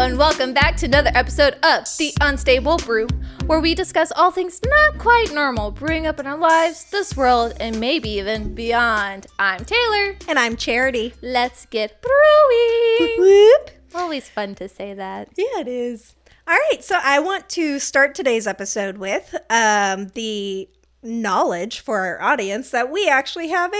and welcome back to another episode of The Unstable Brew, where we discuss all things not quite normal brewing up in our lives, this world, and maybe even beyond. I'm Taylor. And I'm Charity. Let's get brewing. Whoop. Always fun to say that. Yeah, it is. All right, so I want to start today's episode with the knowledge for our audience that we actually have a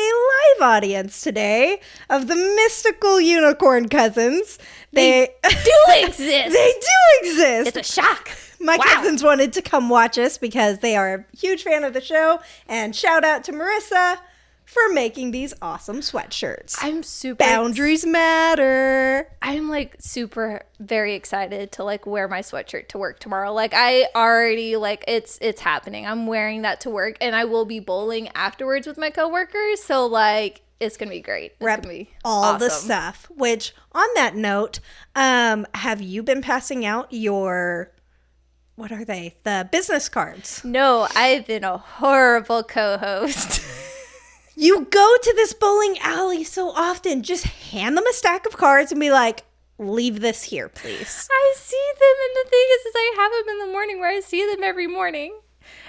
live audience today of the mystical unicorn cousins. They do exist. They do exist. It's a shock. My cousins wanted to come watch us because they are a huge fan of the show. And shout out to Marissa for making these awesome sweatshirts. I'm super Boundaries matter. I'm like super very excited to like wear my sweatshirt to work tomorrow. Like I already like it's happening. I'm wearing that to work and I will be bowling afterwards with my coworkers. So like it's gonna be great. It's Rep gonna be all awesome. the stuff. Which on that note, have you been passing out your what are they? The business cards. No, I've been a horrible co-host. You go to this bowling alley so often. Just hand them a stack of cards and be like, leave this here, please. I see them, and the thing is I have them in the morning where I see them every morning.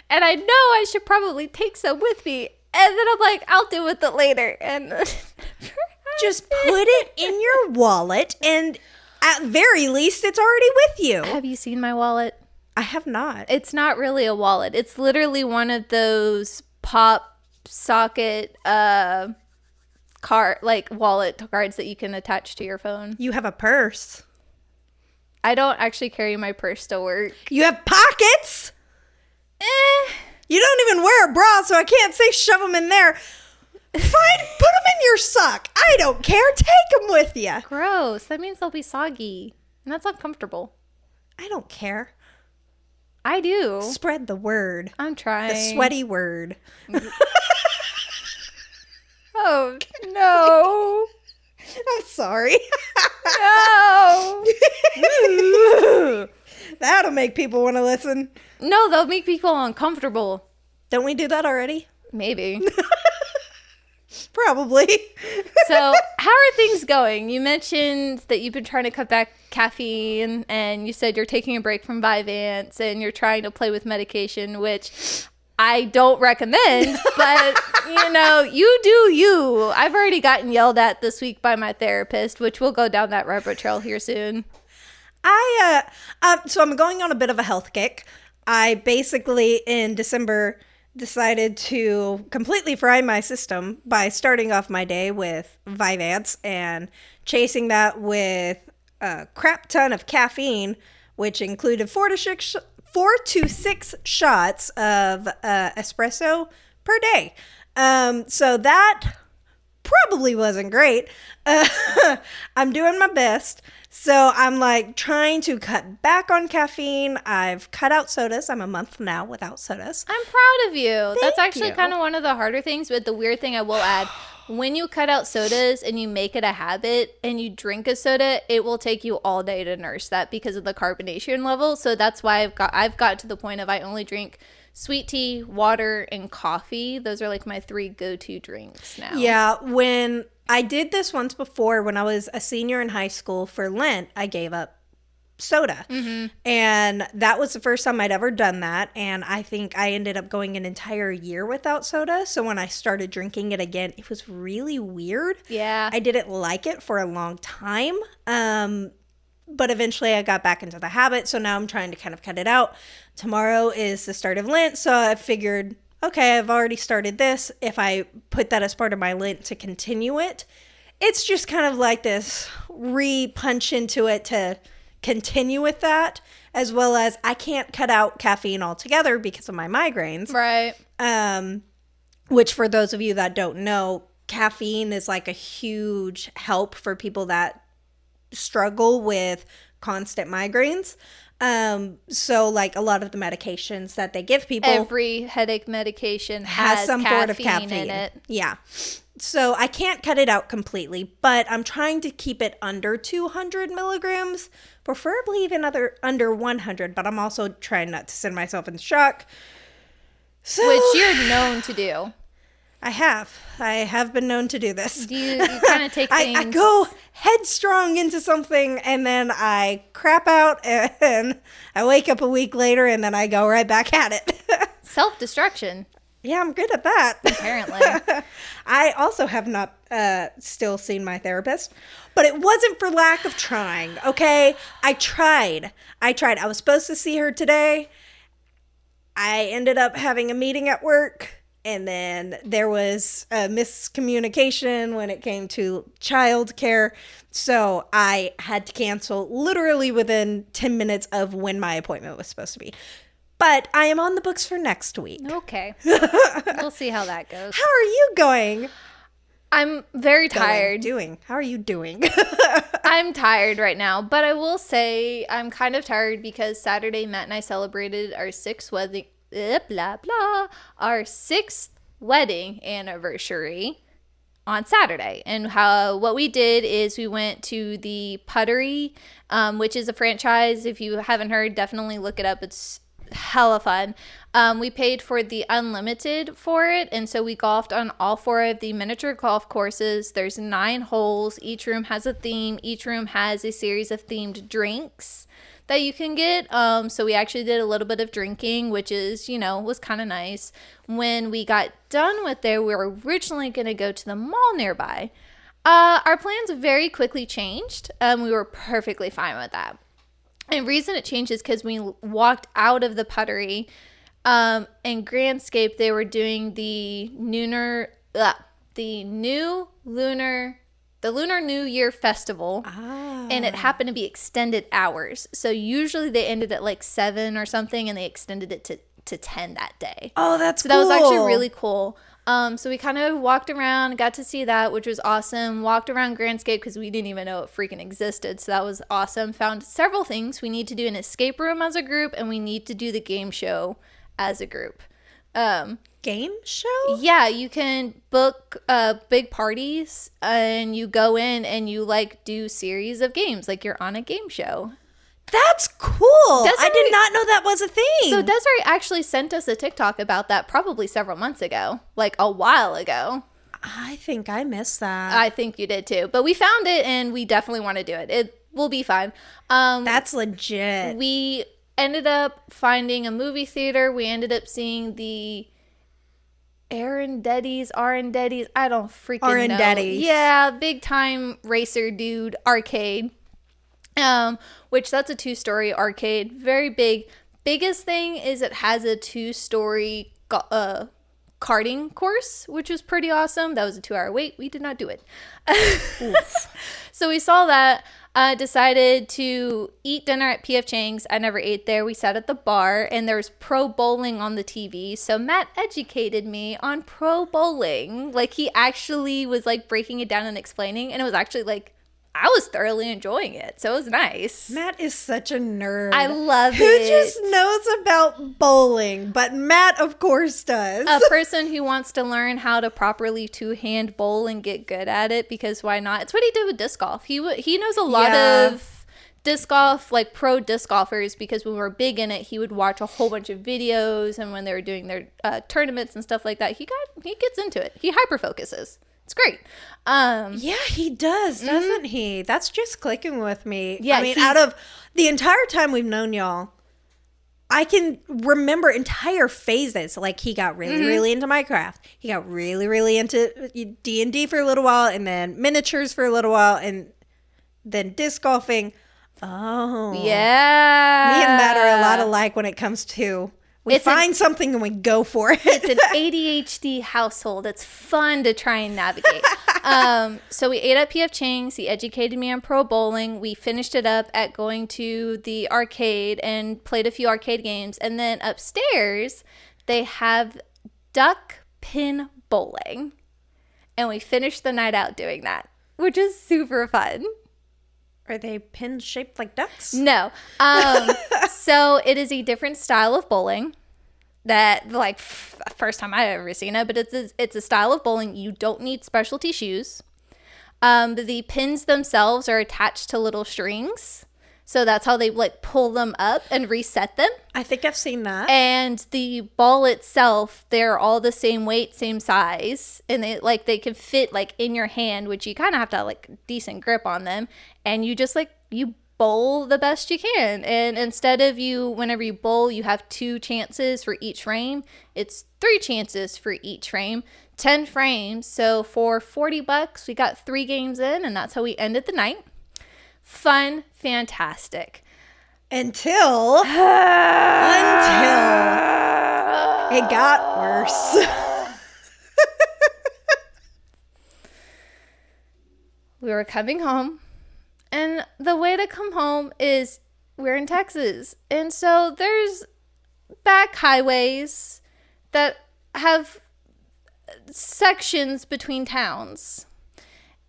And I know I should probably take some with me. And then I'm like, I'll deal with it later. And just put it in your wallet, and at very least, it's already with you. Have you seen my wallet? I have not. It's not really a wallet. It's literally one of those pop socket wallet cards that you can attach to your phone. You have a purse. I don't actually carry my purse to work. You have pockets? You don't even wear a bra, so I can't say shove them in there. Fine, put them in your sock. I don't care. Take them with you. Gross. That means they'll be soggy. And that's uncomfortable. I don't care. I do. Spread the word. I'm trying. The sweaty word. Oh, no. I'm sorry. No. That'll make people want to listen. No, they'll make people uncomfortable. Don't we do that already? Maybe. Probably. So, how are things going? You mentioned that you've been trying to cut back caffeine, and you said you're taking a break from Vyvanse, and you're trying to play with medication, which I don't recommend, but, you do you. I've already gotten yelled at this week by my therapist, which we'll go down that rabbit trail here soon. So I'm going on a bit of a health kick. I basically, in December, decided to completely fry my system by starting off my day with Vyvanse and chasing that with a crap ton of caffeine, which included 4 to 6 shots of espresso per day. So that probably wasn't great. I'm doing my best. So I'm like trying to cut back on caffeine. I've cut out sodas. I'm a month now without sodas. I'm proud of you. That's actually you. kind of one of the harder things, but the weird thing I will add, when you cut out sodas and you make it a habit and you drink a soda, it will take you all day to nurse that because of the carbonation level. So that's why I've got to the point of I only drink sweet tea, water, and coffee. Those are like my 3 go-to drinks now. Yeah, when I did this once before when I was a senior in high school for Lent, I gave up soda. Mm-hmm. And that was the first time I'd ever done that. And I think I ended up going an entire year without soda. So when I started drinking it again, it was really weird. Yeah. I didn't like it for a long time. But eventually I got back into the habit. So now I'm trying to kind of cut it out. Tomorrow is the start of Lent. So I figured, okay, I've already started this. If I put that as part of my Lent to continue it, it's just kind of like this re-punch into it to continue with that, as well as I can't cut out caffeine altogether because of my migraines. Right. Which for those of you that don't know, caffeine is like a huge help for people that struggle with constant migraines. So like a lot of the medications that they give people, every headache medication has some sort of caffeine in it. Yeah. So I can't cut it out completely, but I'm trying to keep it under 200 milligrams, preferably even under 100, but I'm also trying not to send myself in shock. So, which you're known to do. I have been known to do this. You kind of take things. I go headstrong into something and then I crap out and I wake up a week later and then I go right back at it. Self-destruction. Yeah, I'm good at that. Apparently. I also have not still seen my therapist, but it wasn't for lack of trying, okay? I tried. I was supposed to see her today. I ended up having a meeting at work. And then there was a miscommunication when it came to childcare. So I had to cancel literally within 10 minutes of when my appointment was supposed to be. But I am on the books for next week. Okay. We'll see how that goes. How are you going? I'm very tired. How are you doing? I'm tired right now, but I will say I'm kind of tired because Saturday Matt and I celebrated our sixth wedding anniversary on Saturday. And what we did is we went to the Puttery, which is a franchise. If you haven't heard, definitely look it up. It's hella fun. We paid for the unlimited for it, and so we golfed on all 4 of the miniature golf courses. There's 9 holes. Each room has a theme. Each room has a series of themed drinks that you can get. So we actually did a little bit of drinking, which is, was kind of nice. When we got done with there, we were originally going to go to the mall nearby. Our plans very quickly changed. We were perfectly fine with that. And the reason it changed is because we walked out of the Puttery. In Grandscape, they were doing the Lunar New Year Festival, and it happened to be extended hours. So usually they ended at like 7 or something, and they extended it to 10 that day. Oh, that's cool. So that was actually really cool. So we kind of walked around, got to see that, which was awesome. Walked around Grandscape because we didn't even know it freaking existed. So that was awesome. Found several things. We need to do an escape room as a group, and we need to do the game show as a group. Game show? Yeah, you can book big parties and you go in and you do series of games like you're on a game show. That's cool. I did not know that was a thing. So Desiree actually sent us a TikTok about that probably several months ago, like a while ago. I think I missed that. I think you did too. But we found it and we definitely want to do it. It will be fun. That's legit. We ended up finding a movie theater. We ended up seeing the Arendetti's, I don't freaking know. Yeah, big time racer dude arcade. Which that's a 2-story arcade. Very big. Biggest thing is it has a 2-story karting course, which was pretty awesome. That was a 2-hour wait. We did not do it. So we saw that. Decided to eat dinner at P.F. Chang's. I never ate there. We sat at the bar, and there's pro bowling on the TV. So Matt educated me on pro bowling. He actually was breaking it down and explaining, and it was actually I was thoroughly enjoying it. So it was nice. Matt is such a nerd. I love Who it. just knows about bowling? But Matt, of course, does. A person who wants to learn how to properly 2-hand bowl and get good at it, because why not? It's what he did with disc golf. He knows a lot of disc golf, pro disc golfers, because when we were big in it, he would watch a whole bunch of videos, and when they were doing their tournaments and stuff like that, he gets into it. He hyper focuses. It's great. Yeah, he does, doesn't he? That's just clicking with me. Yeah, I mean, out of the entire time we've known y'all, I can remember entire phases. He got really, really into Minecraft. He got really, really into D&D for a little while, and then miniatures for a little while, and then disc golfing. Oh. Yeah. Me and Matt are a lot alike when it comes to... We find something and we go for it. It's an ADHD household. It's fun to try and navigate. So we ate at P.F. Chang's. He educated me on pro bowling. We finished it up at going to the arcade and played a few arcade games. And then upstairs, they have duck pin bowling. And we finished the night out doing that, which is super fun. Are they pins shaped like ducks? No. So it is a different style of bowling that, first time I've ever seen it, but it's a style of bowling. You don't need specialty shoes. The pins themselves are attached to little strings. So that's how they like pull them up and reset them. I think I've seen that. And the ball itself, they're all the same weight, same size, and they can fit like in your hand, which you kind of have to have like decent grip on them, and you just like you bowl the best you can. And instead of whenever you bowl, you have 2 chances for each frame. It's 3 chances for each frame, 10 frames. So for $40, we got 3 games in, and that's how we ended the night. Fun, fantastic. Until it got worse. We were coming home, and the way to come home is we're in Texas. And so there's back highways that have sections between towns.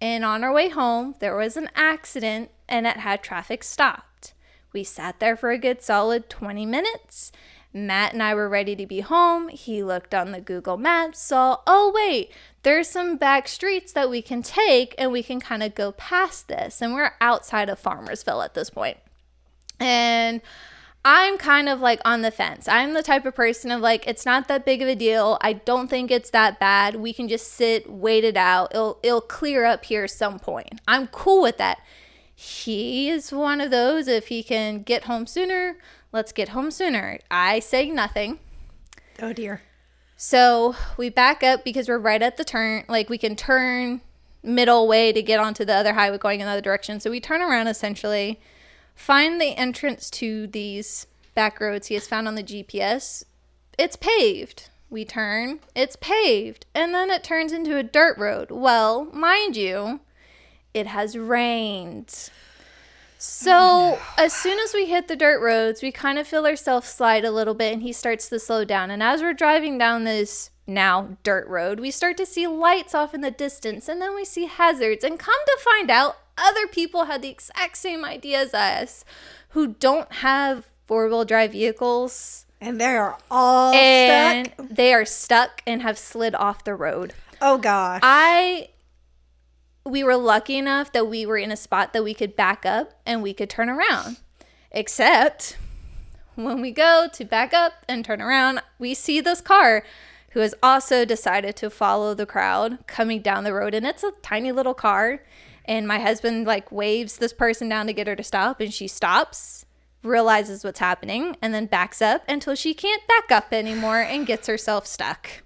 And on our way home, there was an accident, and it had traffic stopped. We sat there for a good solid 20 minutes. Matt and I were ready to be home. He looked on the Google Maps, saw, oh wait, there's some back streets that we can take, and we can kind of go past this. And we're outside of Farmersville at this point. And I'm kind of like on the fence. I'm the type of person of like, it's not that big of a deal. I don't think it's that bad. We can just sit, wait it out. It'll clear up here some point. I'm cool with that. He is one of those, if he can get home sooner, let's get home sooner. I say nothing. Oh dear. So we back up because we're right at the turn. Like we can turn middle way to get onto the other highway going in the other direction. So we turn around essentially, find the entrance to these back roads he has found on the GPS. It's paved. We turn, it's paved. And then it turns into a dirt road. Well, mind you, it has rained. So as soon as we hit the dirt roads, we kind of feel ourselves slide a little bit, and he starts to slow down. And as we're driving down this now dirt road, we start to see lights off in the distance, and then we see hazards. And come to find out, other people had the exact same idea as us who don't have 4-wheel drive vehicles. And they are all stuck. They are stuck and have slid off the road. Oh gosh. We were lucky enough that we were in a spot that we could back up and we could turn around. Except when we go to back up and turn around, we see this car who has also decided to follow the crowd coming down the road. And it's a tiny little car. And my husband like waves this person down to get her to stop. And she stops, realizes what's happening, and then backs up until she can't back up anymore and gets herself stuck.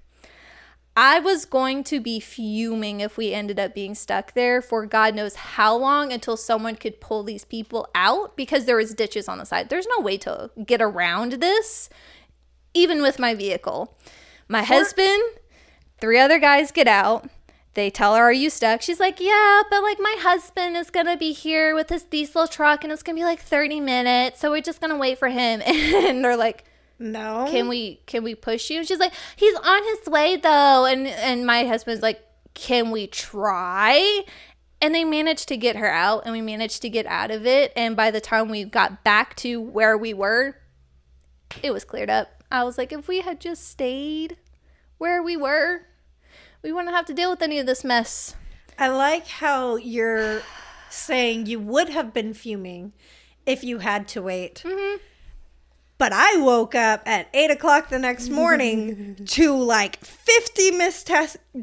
I was going to be fuming if we ended up being stuck there for God knows how long until someone could pull these people out because there was ditches on the side. There's no way to get around this, even with my vehicle. My husband, 3 other guys get out. They tell her, are you stuck? She's like, yeah, but like my husband is going to be here with his diesel truck and it's going to be like 30 minutes. So we're just going to wait for him. And they're like, no. Can we push you? And she's like, he's on his way though. And my husband's like, can we try? And they managed to get her out and we managed to get out of it. And by the time we got back to where we were, it was cleared up. I was like, if we had just stayed where we were, we wouldn't have to deal with any of this mess. I like how you're saying you would have been fuming if you had to wait. Mm-hmm. But I woke up at 8 o'clock the next morning to like 50 missed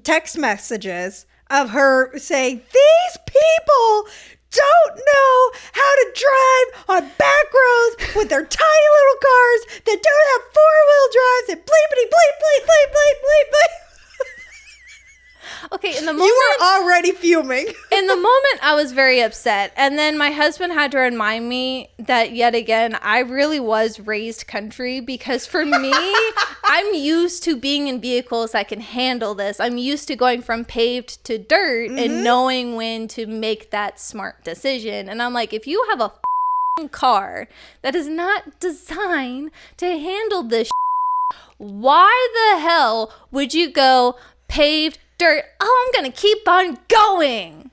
text messages of her saying, these people don't know how to drive on back roads with their tiny little cars that don't have 4-wheel drives and bleepity bleep bleep bleep bleep bleep bleep. Okay, in the moment... You were already fuming. In the moment, I was very upset. And then my husband had to remind me that, yet again, I really was raised country. Because for me, I'm used to being in vehicles that can handle this. I'm used to going from paved to dirt and knowing when to make that smart decision. And I'm like, if you have a car that is not designed to handle this, why the hell would you go paved dirt? Oh, I'm gonna keep on going.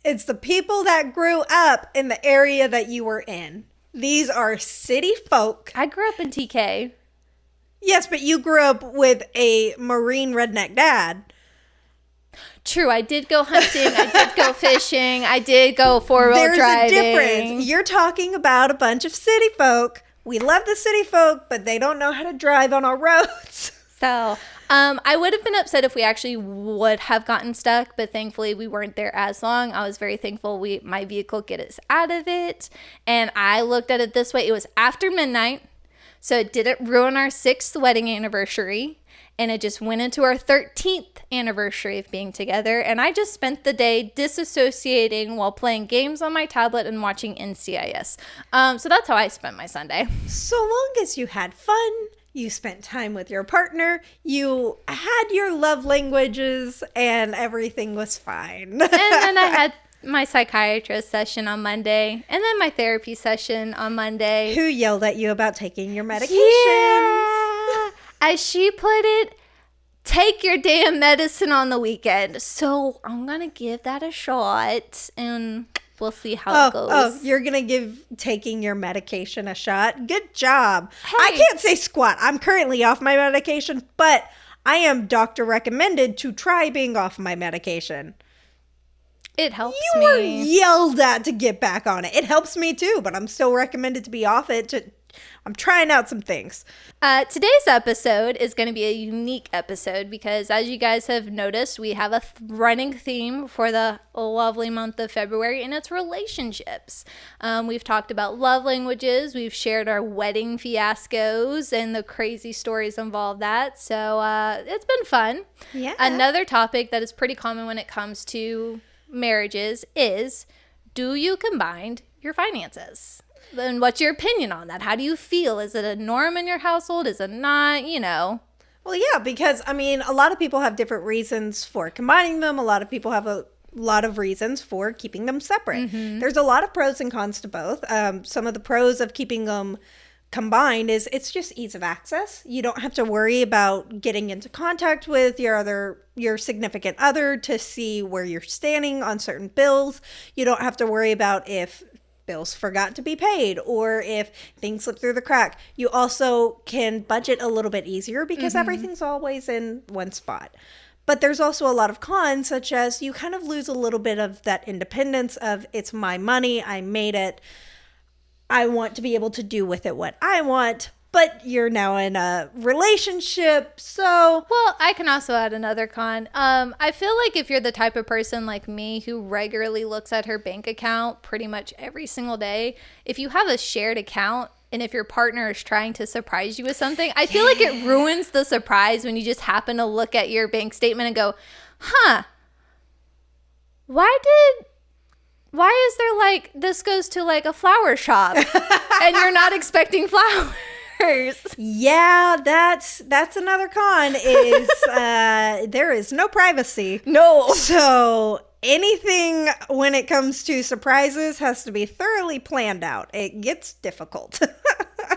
It's the people that grew up in the area that you were in. These are city folk. I grew up in TK. Yes, but you grew up with a Marine redneck dad. True, I did go hunting, I did go fishing, I did go four-wheel driving. There's a difference. You're talking about a bunch of city folk. We love the city folk, but they don't know how to drive on our roads. So, I would have been upset if we actually would have gotten stuck, but thankfully we weren't there as long. I was very thankful my vehicle get us out of it. And I looked at it this way. It was after midnight, so it didn't ruin our 6th wedding anniversary. And it just went into our 13th anniversary of being together. And I just spent the day disassociating while playing games on my tablet and watching NCIS. So that's how I spent my Sunday. So long as you had fun, you spent time with your partner, you had your love languages, and everything was fine. And then I had my psychiatrist session on Monday, and then my therapy session on Monday. Who yelled at you about taking your medications? Yeah. As she put it, take your damn medicine on the weekend. So I'm going to give that a shot, and we'll see how it goes. Oh, you're going to give taking your medication a shot? Good job. Hey. I can't say squat. I'm currently off my medication, but I am doctor recommended to try being off my medication. It helps me. me. You were yelled at to get back on it. It helps me too, but I'm still recommended to be off it. I'm trying out some things. Today's episode is going to be a unique episode because, as you guys have noticed, we have a running theme for the lovely month of February, and it's relationships. We've talked about love languages. We've shared our wedding fiascos and the crazy stories involved that. So it's been fun. Yeah. Another topic that is pretty common when it comes to marriages is, do you combine your finances? And what's your opinion on that? How do you feel? Is it a norm in your household? Is it not? Well, yeah, because, I mean, a lot of people have different reasons for combining them. A lot of people have a lot of reasons for keeping them separate. Mm-hmm. There's a lot of pros and cons to both. Some of the pros of keeping them combined is it's just ease of access. You don't have to worry about getting into contact with your significant other to see where you're standing on certain bills. You don't have to worry about if bills forgot to be paid or if things slip through the crack. You also can budget a little bit easier because everything's always in one spot. But there's also a lot of cons, such as you kind of lose a little bit of that independence of it's my money, I made it, I want to be able to do with it what I want. But you're now in a relationship, so... Well, I can also add another con. I feel like if you're the type of person like me who regularly looks at her bank account pretty much every single day, if you have a shared account and if your partner is trying to surprise you with something, I feel like it ruins the surprise when you just happen to look at your bank statement and go, why is there like, this goes to like a flower shop and you're not expecting flowers? Yeah, that's another con is there is no privacy. No. So anything when it comes to surprises has to be thoroughly planned out. It gets difficult.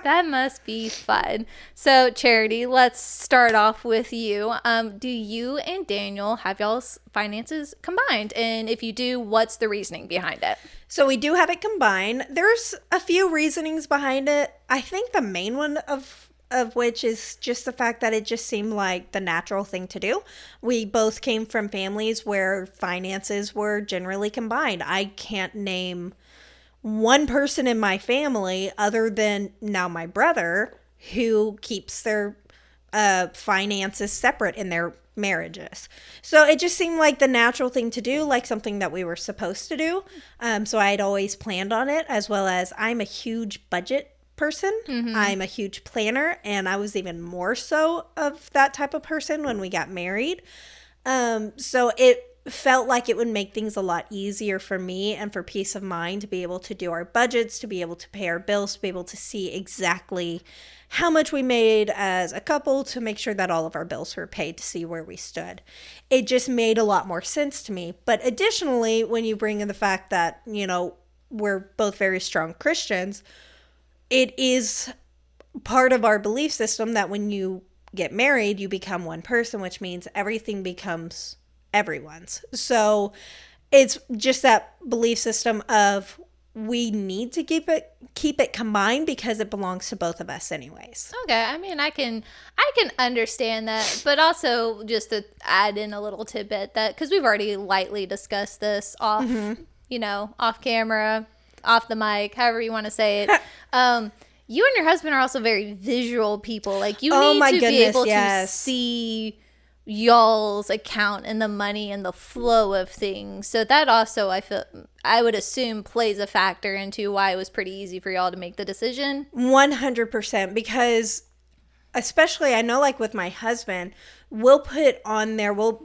That must be fun. So, Charity, let's start off with you. Do you and Daniel have y'all's finances combined? And if you do, what's the reasoning behind it? So we do have it combined. There's a few reasonings behind it. I think the main one of which is just the fact that it just seemed like the natural thing to do. We both came from families where finances were generally combined. I can't name one person in my family other than now my brother who keeps their finances separate in their marriages. So it just seemed like the natural thing to do, like something that we were supposed to do. So I'd always planned on it, as well as I'm a huge budget person. Mm-hmm. I'm a huge planner, and I was even more so of that type of person when we got married. So it felt like it would make things a lot easier for me and for peace of mind to be able to do our budgets, to be able to pay our bills, to be able to see exactly how much we made as a couple, to make sure that all of our bills were paid, to see where we stood. It just made a lot more sense to me. But additionally, when you bring in the fact that, we're both very strong Christians, it is part of our belief system that when you get married, you become one person, which means everything becomes everyone's. So it's just that belief system of we need to keep it combined because it belongs to both of us anyways. Okay, I mean, I can understand that, but also just to add in a little tidbit that because we've already lightly discussed this off, off camera, off the mic, however you want to say it. You and your husband are also very visual people. Like you need to be able to see y'all's account and the money and the flow of things. So that also, I would assume, plays a factor into why it was pretty easy for y'all to make the decision. 100%, because especially I know like with my husband, we'll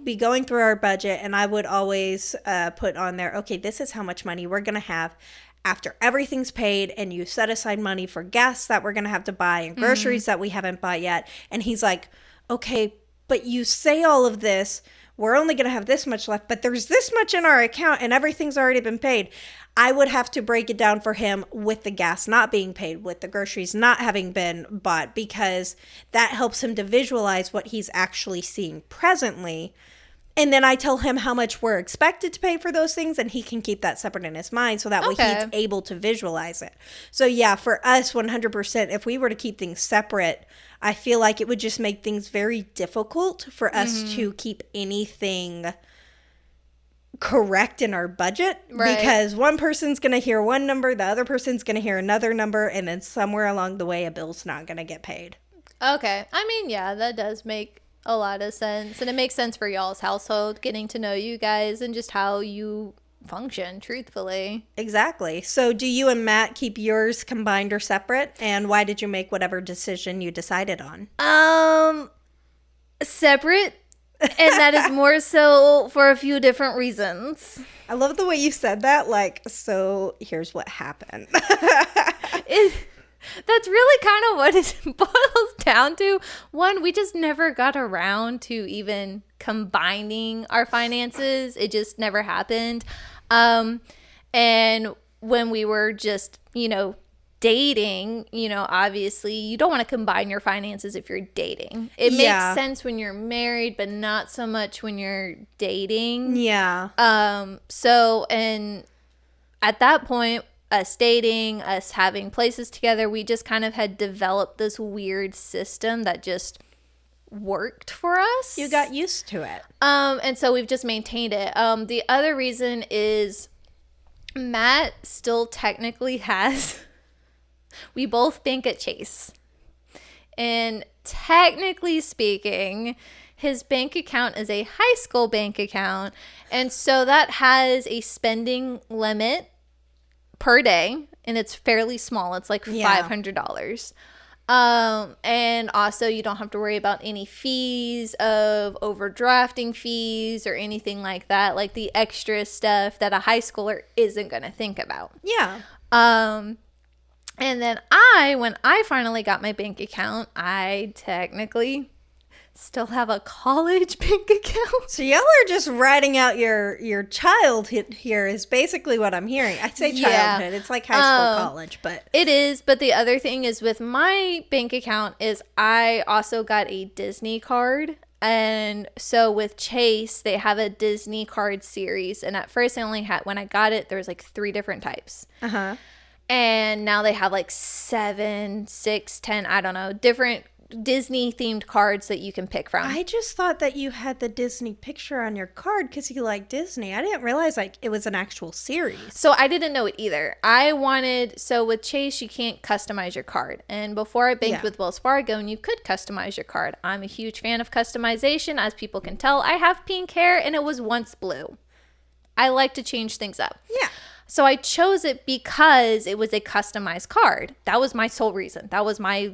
be going through our budget, and I would always put on there, okay, this is how much money we're going to have after everything's paid, and you set aside money for gas that we're going to have to buy and groceries that we haven't bought yet. And he's like, okay, but you say all of this, we're only going to have this much left, but there's this much in our account and everything's already been paid. I would have to break it down for him with the gas not being paid, with the groceries not having been bought, because that helps him to visualize what he's actually seeing presently. And then I tell him how much we're expected to pay for those things, and he can keep that separate in his mind so that way he's able to visualize it. So yeah, for us, 100%, if we were to keep things separate, I feel like it would just make things very difficult for us to keep anything correct in our budget. Right. Because one person's going to hear one number, the other person's going to hear another number, and then somewhere along the way, a bill's not going to get paid. Okay. I mean, yeah, that does make a lot of sense. And it makes sense for y'all's household, getting to know you guys and just how you function, truthfully. Exactly. So do you and Matt keep yours combined or separate? And why did you make whatever decision you decided on? Separate. And that is more so for a few different reasons. I love the way you said that. Like, so here's what happened. That's really kind of what it boils down to. One, we just never got around to even combining our finances. It just never happened. And when we were just, dating, obviously you don't want to combine your finances if you're dating. It makes sense when you're married, but not so much when you're dating. Yeah. So, and at that point, us dating, us having places together, we just kind of had developed this weird system that just worked for us. You got used to it. And so we've just maintained it. The other reason is Matt still technically has, we both bank at Chase. And technically speaking, his bank account is a high school bank account. And so that has a spending limit per day, and it's fairly small. It's like $500. And also you don't have to worry about any fees of overdrafting fees or anything like that, like the extra stuff that a high schooler isn't going to think about. Yeah. And then when I finally got my bank account, I technically still have a college bank account. So y'all are just writing out your childhood here is basically what I'm hearing. I say childhood. It's like high school, college, but. It is, but the other thing is with my bank account is I also got a Disney card. And so with Chase, they have a Disney card series. And at first I only had, when I got it, there was like 3 different types. Uh-huh. And now they have like 7, 6, 10, I don't know, different Disney themed cards that you can pick from. I just thought that you had the Disney picture on your card because you like Disney. I didn't realize like it was an actual series. So I didn't know it either. So with Chase, you can't customize your card. And before I banked with Wells Fargo, and you could customize your card. I'm a huge fan of customization. As people can tell, I have pink hair and it was once blue. I like to change things up. Yeah. So I chose it because it was a customized card. That was my sole reason. That was my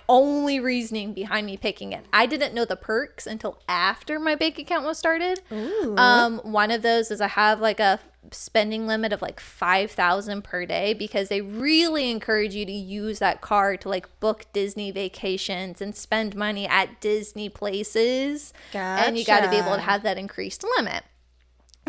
only reasoning behind me picking it. I didn't know the perks until after my bank account was started. Ooh. One of those is I have like a spending limit of like $5,000 per day because they really encourage you to use that card to like book Disney vacations and spend money at Disney places. Gotcha. And you got to be able to have that increased limit.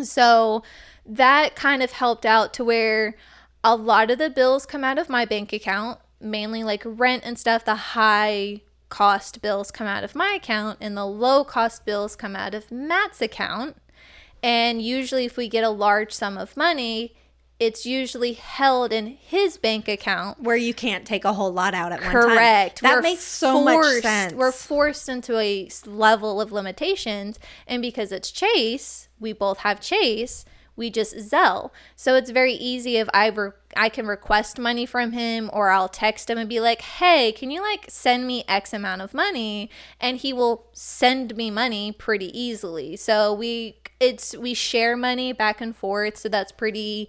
So that kind of helped out to where a lot of the bills come out of my bank account, mainly like rent and stuff. The high cost bills come out of my account and the low cost bills come out of Matt's account. And usually if we get a large sum of money, it's usually held in his bank account. Where you can't take a whole lot out at one time. Correct. That makes so much sense. We're forced into a level of limitations. And because it's Chase, we both have Chase, we just Zelle. So it's very easy if I can request money from him, or I'll text him and be like, hey, can you like send me X amount of money? And he will send me money pretty easily. So we share money back and forth. So that's pretty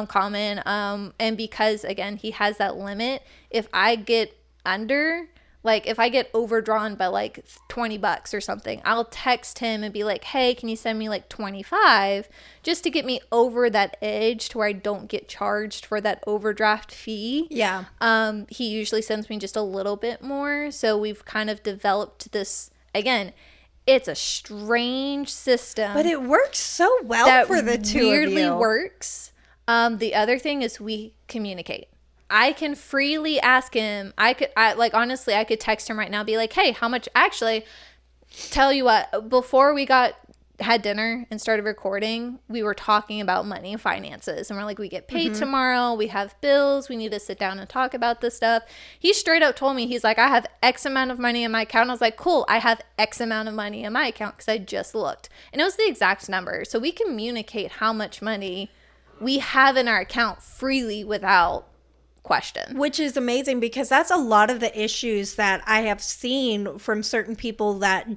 common. And because again, he has that limit, if I get under, like if I get overdrawn by like $20 or something, I'll text him and be like, hey, can you send me like 25 just to get me over that edge to where I don't get charged for that overdraft fee. Yeah. He usually sends me just a little bit more. So we've kind of developed this, again, it's a strange system. But it works so well for the two of you. Weirdly works. The other thing is we communicate. I can freely ask him. Honestly, I could text him right now, be like, hey, how much? Actually, tell you what, before we had dinner and started recording, we were talking about money and finances. And we're like, we get paid tomorrow. We have bills. We need to sit down and talk about this stuff. He straight up told me, he's like, I have X amount of money in my account. I was like, cool, I have X amount of money in my account because I just looked. And it was the exact number. So we communicate how much money we have in our account freely without question. Which is amazing, because that's a lot of the issues that I have seen from certain people that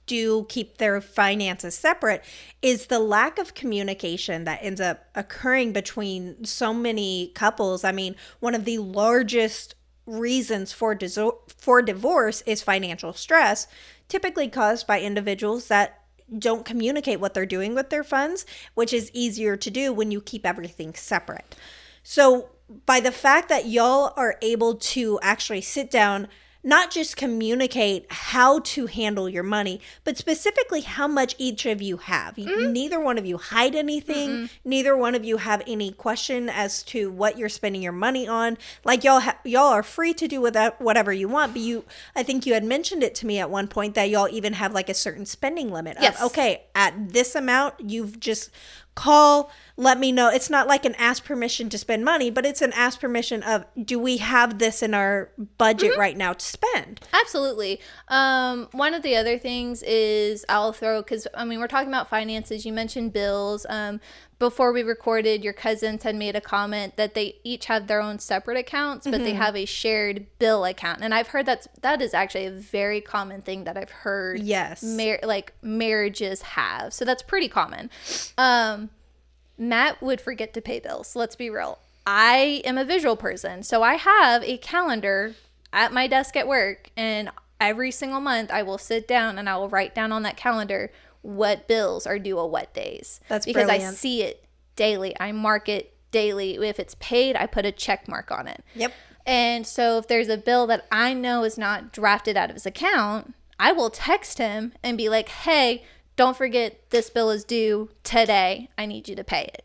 do keep their finances separate, is the lack of communication that ends up occurring between so many couples. I mean, one of the largest reasons for divorce is financial stress, typically caused by individuals that don't communicate what they're doing with their funds, which is easier to do when you keep everything separate. So by the fact that y'all are able to actually sit down, not just communicate how to handle your money, but specifically how much each of you have. Neither one of you hide anything. Neither one of you have any question as to what you're spending your money on. Like y'all are free to do with that whatever you want. But I think you had mentioned it to me at one point that y'all even have like a certain spending limit. Yes. Of, okay, at this amount, you've just call, let me know. It's not like an ask permission to spend money, but it's an ask permission of, do we have this in our budget right now to spend? Absolutely. One of the other things is I'll throw, because I mean, we're talking about finances. You mentioned bills. Before we recorded, your cousins had made a comment that they each have their own separate accounts, but they have a shared bill account. And I've heard that is actually a very common thing that I've heard. Yes. Marriages have. So that's pretty common. Matt would forget to pay bills. Let's be real. I am a visual person. So I have a calendar at my desk at work, and every single month I will sit down and I will write down on that calendar what bills are due on what days. That's because brilliant. I see it daily. I mark it daily. If it's paid, I put a check mark on it. Yep. And so if there's a bill that I know is not drafted out of his account, I will text him and be like, hey, don't forget this bill is due today. I need you to pay it.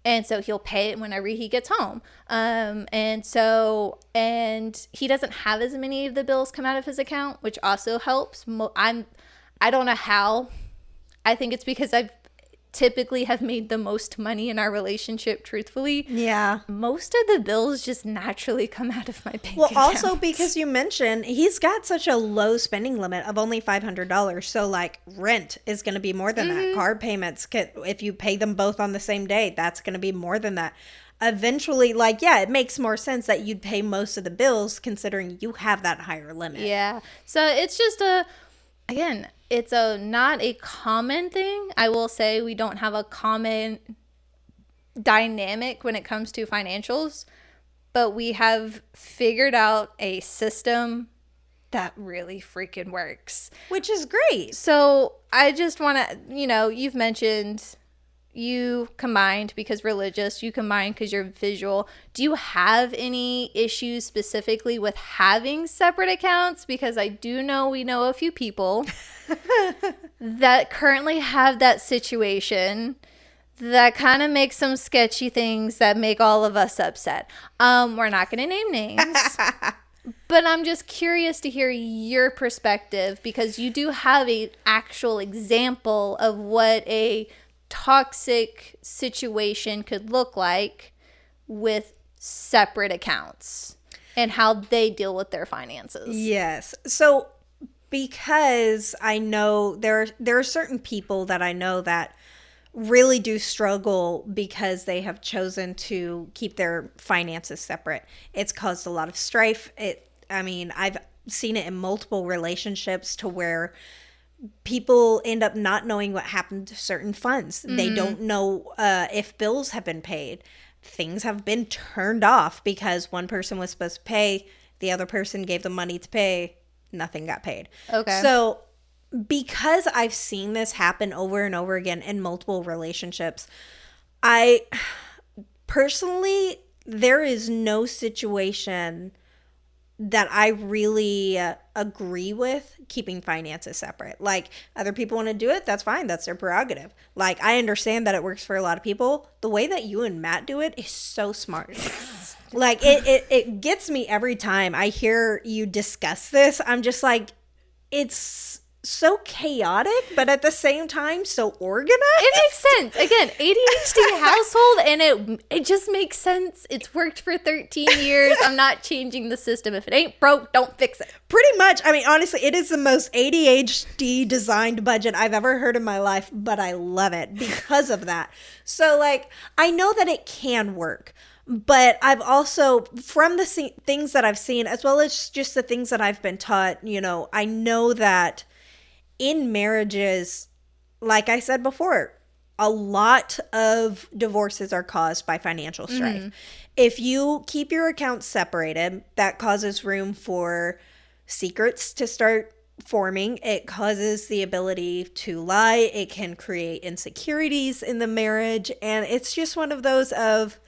And so he'll pay it whenever he gets home. And he doesn't have as many of the bills come out of his account, which also helps. I don't know how. I think it's because I've typically have made the most money in our relationship, truthfully. Yeah. Most of the bills just naturally come out of my bank account. Also because you mentioned he's got such a low spending limit of only $500. So like rent is going to be more than that. Car payments, if you pay them both on the same day, that's going to be more than that. Eventually, it makes more sense that you'd pay most of the bills considering you have that higher limit. Yeah. So it's just it's not a common thing. I will say we don't have a common dynamic when it comes to financials, but we have figured out a system that really freaking works. Which is great. So I just want to, you've mentioned you combined because religious, you combined because you're visual. Do you have any issues specifically with having separate accounts? Because I do know we know a few people that currently have that situation that kind of makes some sketchy things that make all of us upset. We're not going to name names. But I'm just curious to hear your perspective because you do have an actual example of what a toxic situation could look like with separate accounts and how they deal with their finances. Yes. So because I know there are certain people that I know that really do struggle because they have chosen to keep their finances separate. It's caused a lot of strife. I've seen it in multiple relationships to where people end up not knowing what happened to certain funds. They don't know if bills have been paid. Things have been turned off because one person was supposed to pay, the other person gave them money to pay, nothing got paid. Okay. So because I've seen this happen over and over again in multiple relationships, I personally, there is no situation that I really agree with keeping finances separate. Like, other people want to do it, that's fine. That's their prerogative. Like, I understand that it works for a lot of people. The way that you and Matt do it is so smart. Like, it gets me every time I hear you discuss this. I'm just like, it's so chaotic, but at the same time so organized. It makes sense. Again, ADHD household, and it just makes sense. It's worked for 13 years. I'm not changing the system. If it ain't broke, don't fix it. Pretty much. I mean, honestly, it is the most ADHD designed budget I've ever heard in my life, but I love it because of that. So, like, I know that it can work, but I've also, from the things that I've seen, as well as just the things that I've been taught, I know that in marriages, like I said before, a lot of divorces are caused by financial strife. Mm-hmm. If you keep your accounts separated, that causes room for secrets to start forming. It causes the ability to lie. It can create insecurities in the marriage. And it's just one of those of,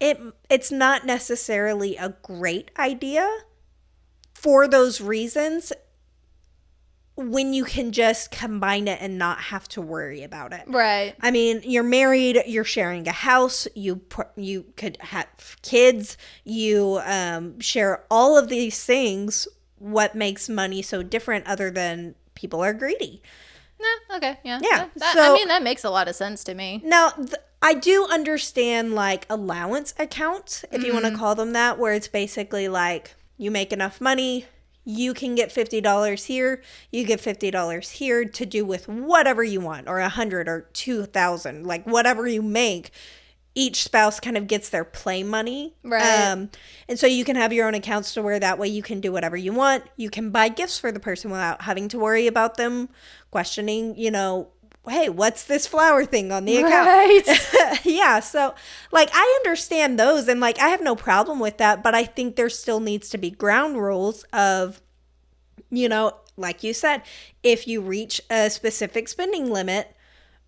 it's not necessarily a great idea for those reasons, when you can just combine it and not have to worry about it. Right. I mean, you're married, you're sharing a house, you could have kids, you share all of these things. What makes money so different other than people are greedy? Okay, yeah. Yeah. That makes a lot of sense to me. Now, I do understand, like, allowance accounts, if you want to call them that, where it's basically like, you make enough money, you can get $50 here, you get $50 here to do with whatever you want, or $100 or $2,000, like whatever you make. Each spouse kind of gets their play money. Right. And so you can have your own accounts to where that way you can do whatever you want. You can buy gifts for the person without having to worry about them questioning, hey, what's this flower thing on the account? Right. Yeah. So, like, I understand those, and, like, I have no problem with that, but I think there still needs to be ground rules of, like you said, if you reach a specific spending limit,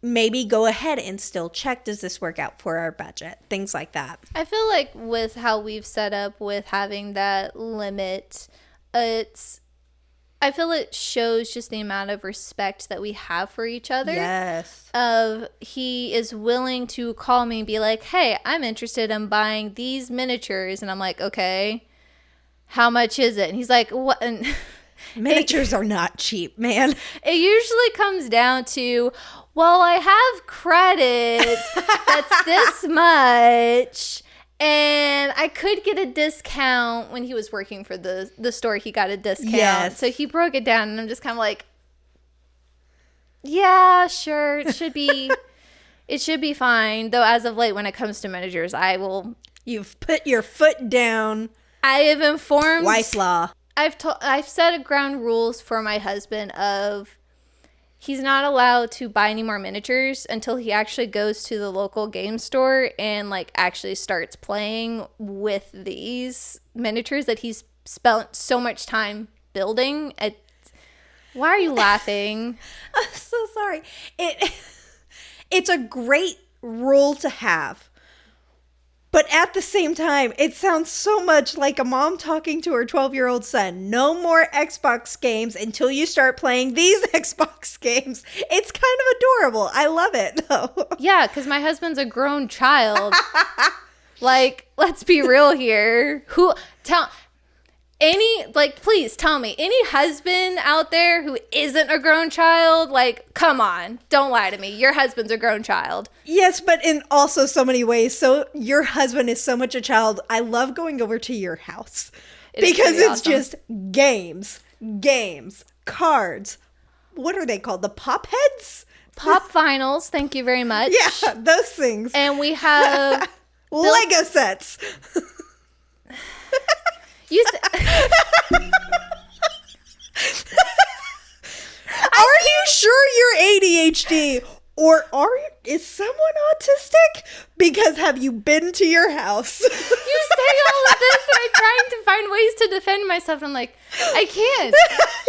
maybe go ahead and still check, does this work out for our budget? Things like that. I feel like with how we've set up with having that limit, I feel it shows just the amount of respect that we have for each other. Yes. He is willing to call me and be like, hey, I'm interested in buying these miniatures. And I'm like, okay, how much is it? And he's like, what? And miniatures are not cheap, man. It usually comes down to, well, I have credit that's this much. And I could get a discount. When he was working for the store, he got a discount. Yes. So he broke it down, and I'm just kind of like, yeah, sure. It should be fine. Though as of late, when it comes to managers, You've put your foot down. I have informed. Wife's law. I've set a ground rules for my husband of, he's not allowed to buy any more miniatures until he actually goes to the local game store and, like, actually starts playing with these miniatures that he's spent so much time building. Why are you laughing? I'm so sorry. It's a great rule to have. But at the same time, it sounds so much like a mom talking to her 12-year-old son. No more Xbox games until you start playing these Xbox games. It's kind of adorable. I love it, though. Yeah, because my husband's a grown child. Like, let's be real here. Please tell me, any husband out there who isn't a grown child, like, come on, don't lie to me. Your husband's a grown child. Yes, but in also so many ways. So your husband is so much a child. I love going over to your house because it's awesome. Just games, cards. What are they called? The pop heads? Pop vinyls. Thank you very much. Yeah, those things. And we have Lego sets. You Are you sure you're ADHD? Or is someone autistic? Because have you been to your house? You say all of this and I'm trying to find ways to defend myself. I'm like, I can't.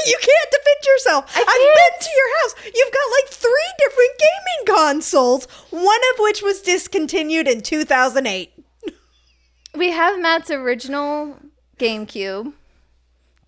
You can't defend yourself. I've been to your house. You've got like 3 different gaming consoles, one of which was discontinued in 2008. We have Matt's original GameCube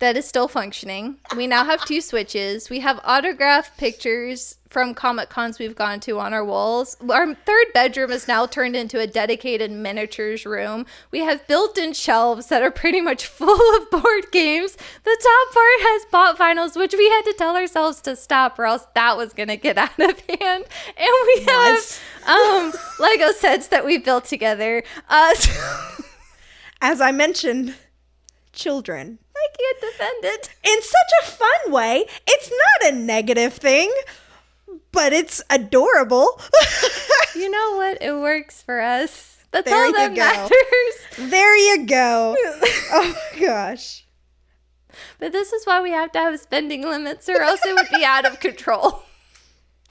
that is still functioning. We now have 2 Switches. We have autographed pictures from Comic Cons we've gone to on our walls. Our 3rd bedroom is now turned into a dedicated miniatures room. We have built-in shelves that are pretty much full of board games. The top part has pop vinyls, which we had to tell ourselves to stop or else that was going to get out of hand. And we have Lego sets that we built together. As I mentioned, children. I can't defend it. In such a fun way. It's not a negative thing, but it's adorable. You know what? It works for us. That's all that matters. There you go. Oh my gosh. But this is why we have to have spending limits or else it would be out of control.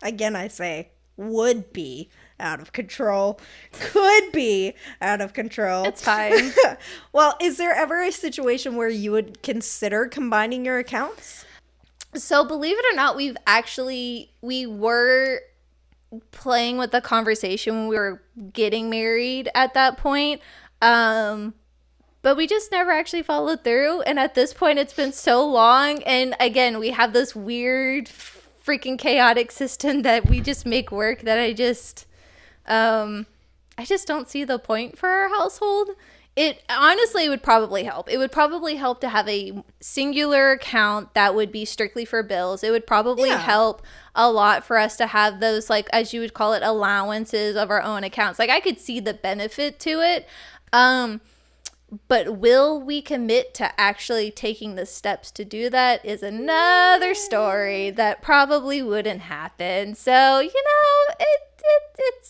Again, I say would be out of control. Could be out of control. It's fine. Well, is there ever a situation where you would consider combining your accounts? So believe it or not, we were playing with the conversation when we were getting married at that point. But we just never actually followed through. And at this point, it's been so long. And again, we have this weird freaking chaotic system that we just make work that I just don't see the point for our household. It honestly would probably help. It would probably help to have a singular account that would be strictly for bills. It would probably help a lot for us to have those, like, as you would call it, allowances of our own accounts. Like, I could see the benefit to it. But will we commit to actually taking the steps to do that is another story that probably wouldn't happen. So,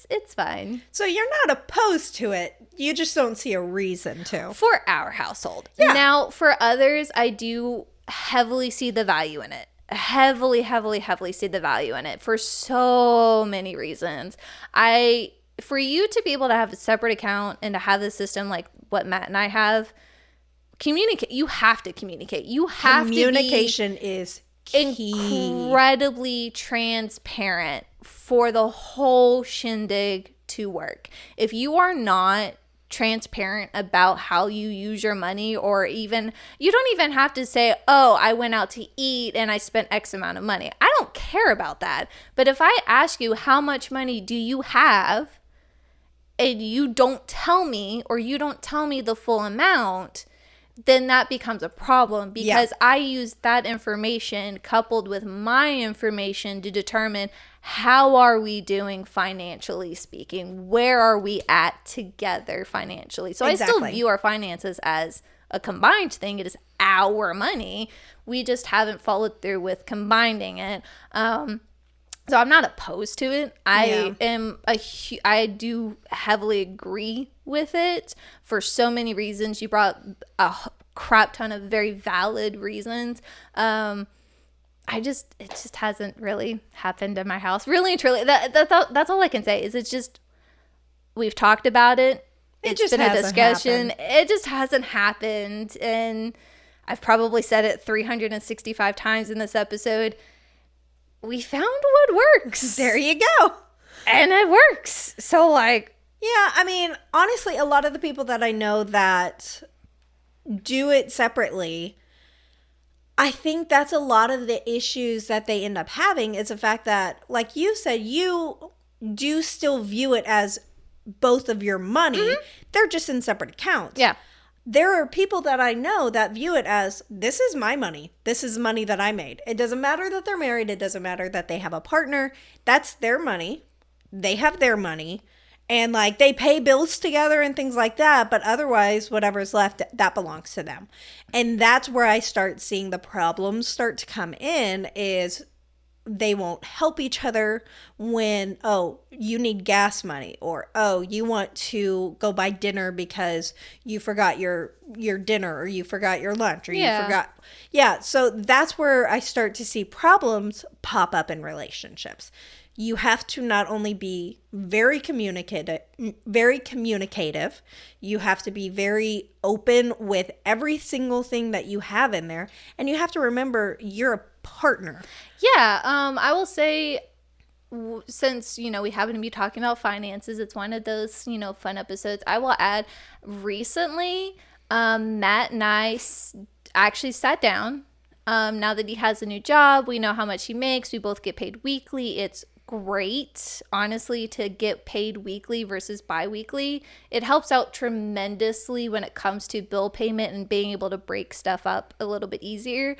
it's fine. So you're not opposed to it. You just don't see a reason to. For our household. Yeah. Now, for others, I do heavily see the value in it. Heavily see the value in it for so many reasons. For you to be able to have a separate account and to have the system like what Matt and I have, communicate. You have to communicate. You have Communication is key. Incredibly transparent for the whole shindig to work. If you are not transparent about how you use your money, or even you don't even have to say, oh, I went out to eat and I spent X amount of money. I don't care about that. But if I ask you, how much money do you have, and you don't tell me, or you don't tell me the full amount, then that becomes a problem, because I use that information coupled with my information to determine how are we doing financially speaking? Where are we at together financially? So exactly. I still view our finances as a combined thing. It is our money. We just haven't followed through with combining it. So I'm not opposed to it. I do heavily agree with it for so many reasons. You brought a crap ton of very valid reasons. It just hasn't really happened in my house. Really and truly, that's all I can say is it's just, we've talked about it. It's been a discussion. It just hasn't happened. And I've probably said it 365 times in this episode. We found what works. There you go. And it works. So like. Yeah, I mean, honestly, a lot of the people that I know that do it separately, I think that's a lot of the issues that they end up having is the fact that, like you said, you do still view it as both of your money. Mm-hmm. They're just in separate accounts. Yeah. There are people that I know that view it as, this is my money. This is money that I made. It doesn't matter that they're married. It doesn't matter that they have a partner. That's their money. They have their money. And like they pay bills together and things like that. But otherwise, whatever's left, that belongs to them. And that's where I start seeing the problems start to come in, is they won't help each other when, oh, you need gas money, or oh, you want to go buy dinner because you forgot your dinner, or you forgot your lunch, or you forgot. Yeah, so that's where I start to see problems pop up in relationships. You have to not only be very communicative, you have to be very open with every single thing that you have in there, and you have to remember you're a partner. Yeah, I will say, since, we happen to be talking about finances, it's one of those, fun episodes. I will add, recently, Matt and I actually sat down. Now that he has a new job, we know how much he makes. We both get paid weekly. It's great, honestly, to get paid weekly versus bi-weekly. It helps out tremendously when it comes to bill payment and being able to break stuff up a little bit easier.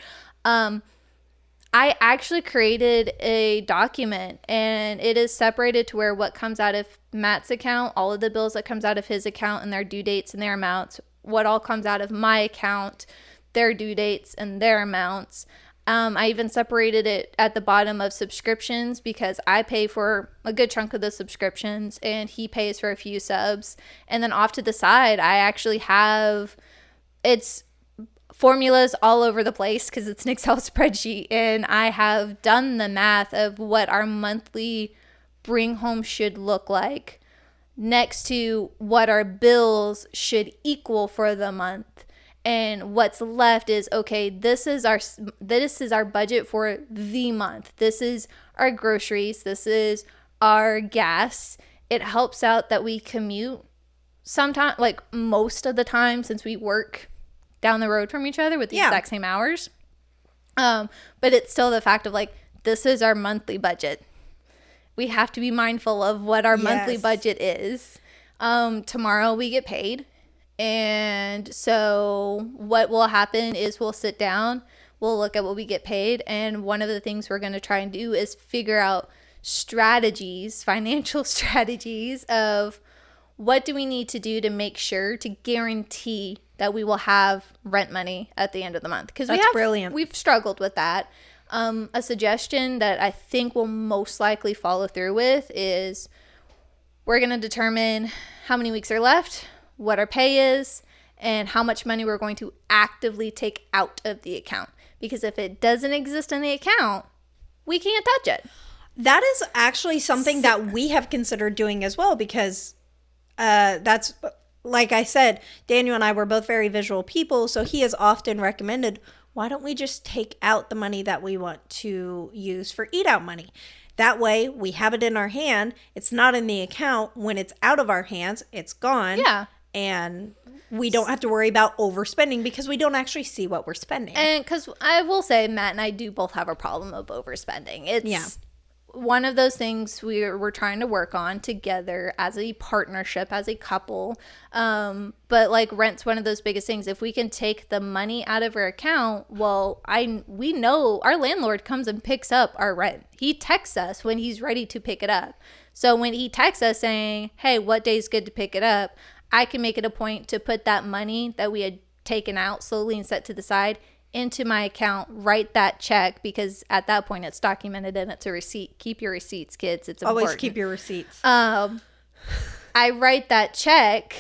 I actually created a document, and it is separated to where what comes out of Matt's account, all of the bills that comes out of his account and their due dates and their amounts, what all comes out of my account, their due dates and their amounts. I even separated it at the bottom of subscriptions, because I pay for a good chunk of the subscriptions and he pays for a few subs. And then off to the side, I actually have, it's formulas all over the place because it's an Excel spreadsheet, and I have done the math of what our monthly bring home should look like next to what our bills should equal for the month. And what's left is, okay, this is our budget for the month. This is our groceries. This is our gas. It helps out that we commute sometimes, like most of the time, since we work down the road from each other with the exact same hours. But it's still the fact of like, this is our monthly budget. We have to be mindful of what our monthly budget is. Tomorrow we get paid. And so what will happen is we'll sit down, we'll look at what we get paid. And one of the things we're going to try and do is figure out strategies, financial strategies of what do we need to do to make sure to guarantee that we will have rent money at the end of the month. Because brilliant. We've struggled with that. A suggestion that I think we'll most likely follow through with is we're going to determine how many weeks are left, what our pay is, and how much money we're going to actively take out of the account. Because if it doesn't exist in the account, we can't touch it. That is actually something that we have considered doing as well, because that's, like I said, Daniel and I were both very visual people, so he has often recommended, why don't we just take out the money that we want to use for eat out money? That way, we have it in our hand. It's not in the account. When it's out of our hands, it's gone. Yeah. And we don't have to worry about overspending because we don't actually see what we're spending. And because I will say, Matt and I do both have a problem of overspending. It's one of those things we're trying to work on together as a partnership, as a couple. But like rent's one of those biggest things. If we can take the money out of our account, well, we know our landlord comes and picks up our rent. He texts us when he's ready to pick it up. So when he texts us saying, hey, what day is good to pick it up? I can make it a point to put that money that we had taken out slowly and set to the side into my account, write that check, because at that point it's documented and it's a receipt. Keep your receipts, kids. It's important. Always keep your receipts. I write that check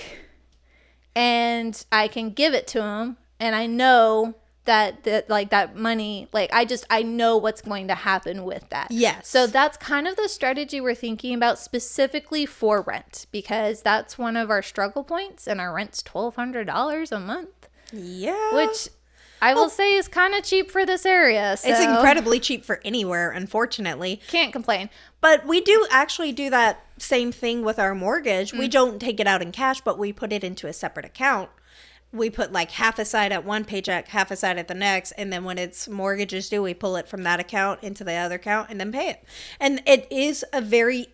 and I can give it to him, and I know that like that money, like I know what's going to happen with that. Yes. So that's kind of the strategy we're thinking about specifically for rent, because that's one of our struggle points, and our rent's $1,200 a month. Yeah. Which I will say is kind of cheap for this area. So. It's incredibly cheap for anywhere, unfortunately. Can't complain. But we do actually do that same thing with our mortgage. We don't take it out in cash, but we put it into a separate account. We put like half aside at one paycheck, half aside at the next. And then when it's mortgage is due, we pull it from that account into the other account and then pay it. And it is a very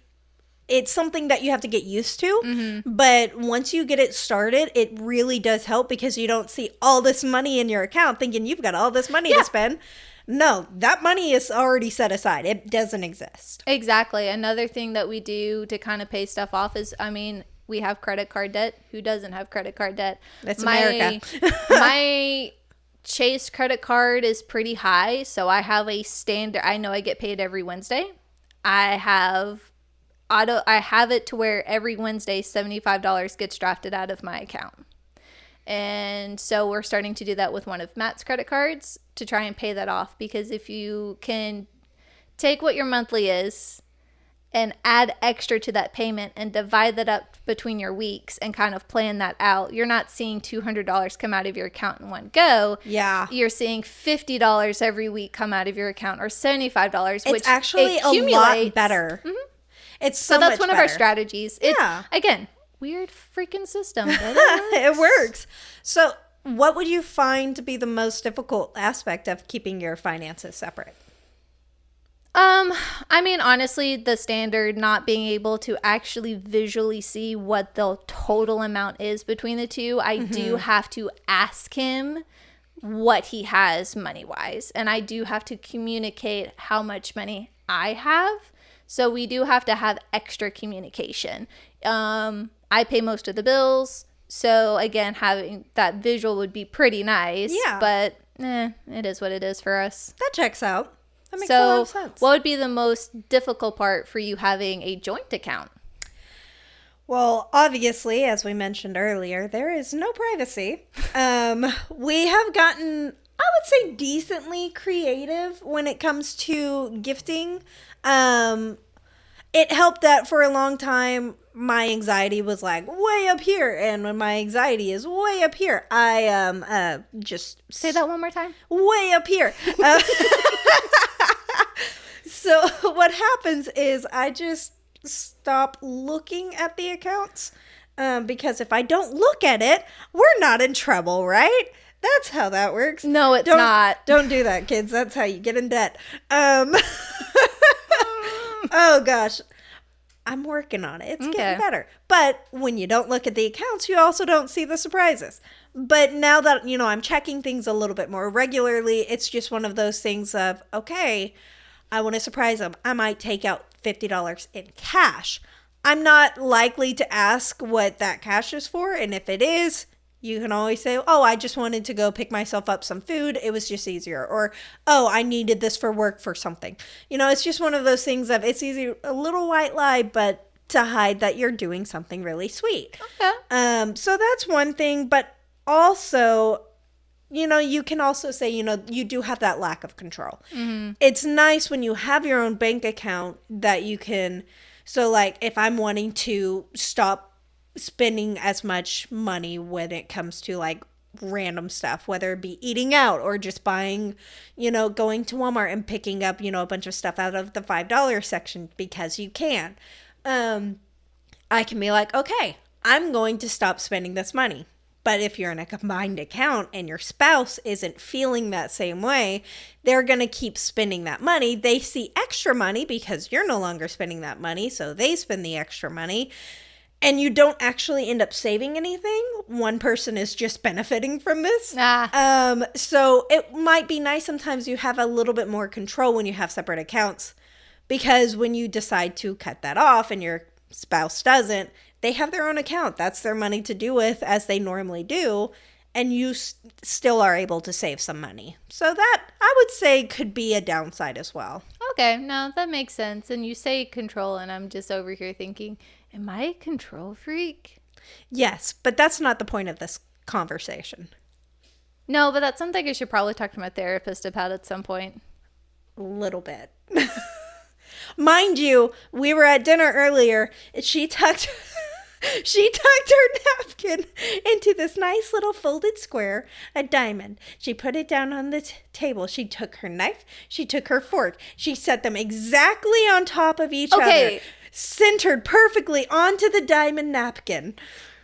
it's something that you have to get used to. But once you get it started, it really does help because you don't see all this money in your account thinking you've got all this money to spend. No, that money is already set aside. It doesn't exist. Exactly. Another thing that we do to kind of pay stuff off is, we have credit card debt. Who doesn't have credit card debt? That's America. My Chase credit card is pretty high, so I have a standard. I know I get paid every Wednesday. I have it to where every Wednesday $75 gets drafted out of my account. And so we're starting to do that with one of Matt's credit cards to try and pay that off, because if you can take what your monthly is and add extra to that payment and divide that up between your weeks and kind of plan that out, you're not seeing $200 come out of your account in one go. Yeah. You're seeing $50 every week come out of your account, or $75, which it's actually a lot better. It's so that's much one better. of our strategies. It's, again, weird freaking system, but it works. So what would you find to be the most difficult aspect of keeping your finances separate? Honestly, the standard, not being able to actually visually see what the total amount is between the two. I do have to ask him what he has money-wise, and I do have to communicate how much money I have. So we do have to have extra communication. I pay most of the bills, so again, having that visual would be pretty nice. Yeah. But it is what it is for us. That checks out. That makes a lot of sense. What would be the most difficult part for you having a joint account? Well, obviously, as we mentioned earlier, there is no privacy. We have gotten, I would say, decently creative when it comes to gifting. It helped that for a long time, my anxiety was like way up here. And when my anxiety is way up here, I just... Say that one more time. Way up here. So what happens is I just stop looking at the accounts because if I don't look at it, we're not in trouble, right? That's how that works. No, it's not. Don't do that, kids. That's how you get in debt. Oh, gosh. I'm working on it. It's getting better. But when you don't look at the accounts, you also don't see the surprises. But now that, I'm checking things a little bit more regularly, it's just one of those things of, okay, I want to surprise them. I might take out $50 in cash. I'm not likely to ask what that cash is for. And if it is, you can always say, oh, I just wanted to go pick myself up some food. It was just easier. Or, oh, I needed this for work for something. It's just one of those things of it's easy, a little white lie, but to hide that you're doing something really sweet. Okay. So that's one thing. But also, you can also say, you do have that lack of control. It's nice when you have your own bank account that you can, so like if I'm wanting to stop spending as much money when it comes to like random stuff, whether it be eating out or just buying, going to Walmart and picking up, a bunch of stuff out of the $5 section because you can. I can be like, okay, I'm going to stop spending this money. But if you're in a combined account and your spouse isn't feeling that same way, they're going to keep spending that money. They see extra money because you're no longer spending that money, so they spend the extra money. And you don't actually end up saving anything. One person is just benefiting from this. So it might be nice sometimes you have a little bit more control when you have separate accounts. Because when you decide to cut that off and your spouse doesn't, they have their own account. That's their money to do with as they normally do. And you still are able to save some money. So that, I would say, could be a downside as well. Okay, no, that makes sense. And you say control, and I'm just over here thinking, am I a control freak? Yes, but that's not the point of this conversation. No, but that's something I should probably talk to my therapist about at some point. A little bit. Mind you, we were at dinner earlier, and she tucked her napkin into this nice little folded square, a diamond. She put it down on the table. She took her knife. She took her fork. She set them exactly on top of each other. Centered perfectly onto the diamond napkin.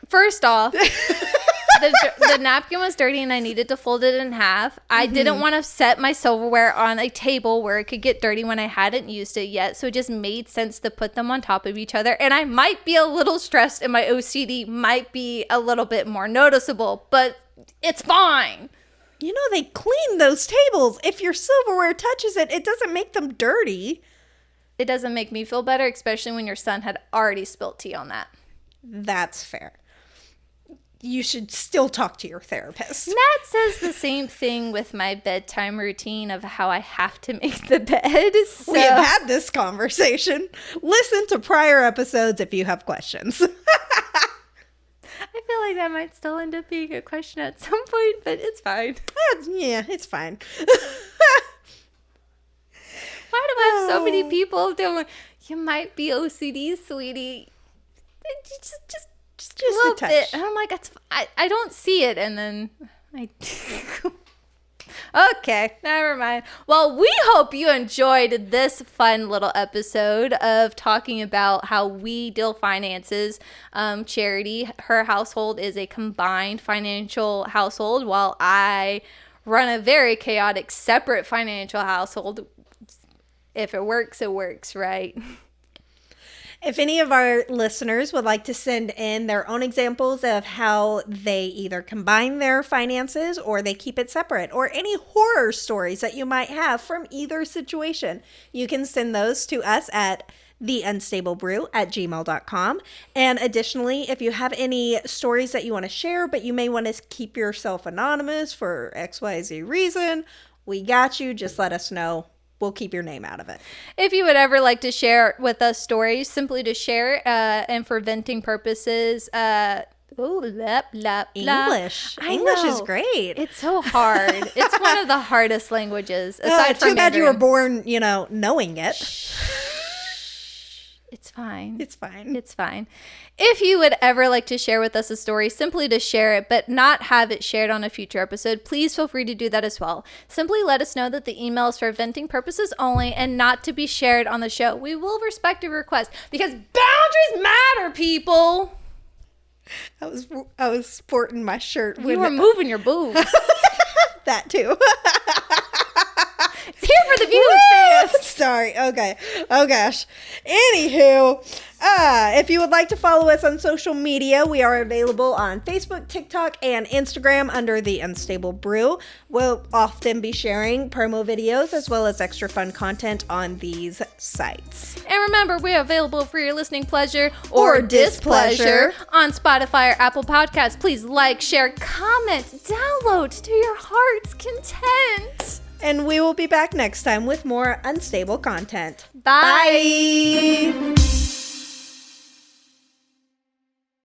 First off, the napkin was dirty and I needed to fold it in half. I didn't want to set my silverware on a table where it could get dirty when I hadn't used it yet. So it just made sense to put them on top of each other. And I might be a little stressed and my OCD might be a little bit more noticeable, but it's fine. You know, they clean those tables. If your silverware touches it, it doesn't make them dirty. It doesn't make me feel better, especially when your son had already spilt tea on that. That's fair. You should still talk to your therapist. Nat says the same thing with my bedtime routine of how I have to make the bed. So. We have had this conversation. Listen to prior episodes if you have questions. I feel like that might still end up being a question at some point, but it's fine. Yeah, it's fine. Why do I have so many people doing, you might be OCD, sweetie. Just a little bit. And I'm like, I don't see it. And then I do. Okay, never mind. Well, we hope you enjoyed this fun little episode of talking about how we deal finances. Charity, her household is a combined financial household, while I run a very chaotic separate financial household. If it works, right? If any of our listeners would like to send in their own examples of how they either combine their finances or they keep it separate, or any horror stories that you might have from either situation, you can send those to us at theunstableBrew@gmail.com. And additionally, if you have any stories that you want to share, but you may want to keep yourself anonymous for XYZ reason, we got you. Just let us know. We'll keep your name out of it. If you would ever like to share with us stories, simply to share and for venting purposes. English is great. It's so hard. It's one of the hardest languages. Aside from too bad Mandarin. you were born, knowing it. It's fine. It's fine. It's fine. If you would ever like to share with us a story, simply to share it, but not have it shared on a future episode, please feel free to do that as well. Simply let us know that the email is for venting purposes only and not to be shared on the show. We will respect your request because boundaries matter, people. I was sporting my shirt. You were moving your boobs. That too. It's here for the viewers, fans. Sorry. Okay. Oh gosh. Anywho, if you would like to follow us on social media, we are available on Facebook, TikTok, and Instagram under The Unstable Brew. We'll often be sharing promo videos as well as extra fun content on these sites. And remember, we're available for your listening pleasure or displeasure on Spotify or Apple Podcasts. Please like, share, comment, download to your heart's content. And we will be back next time with more unstable content. Bye. Bye.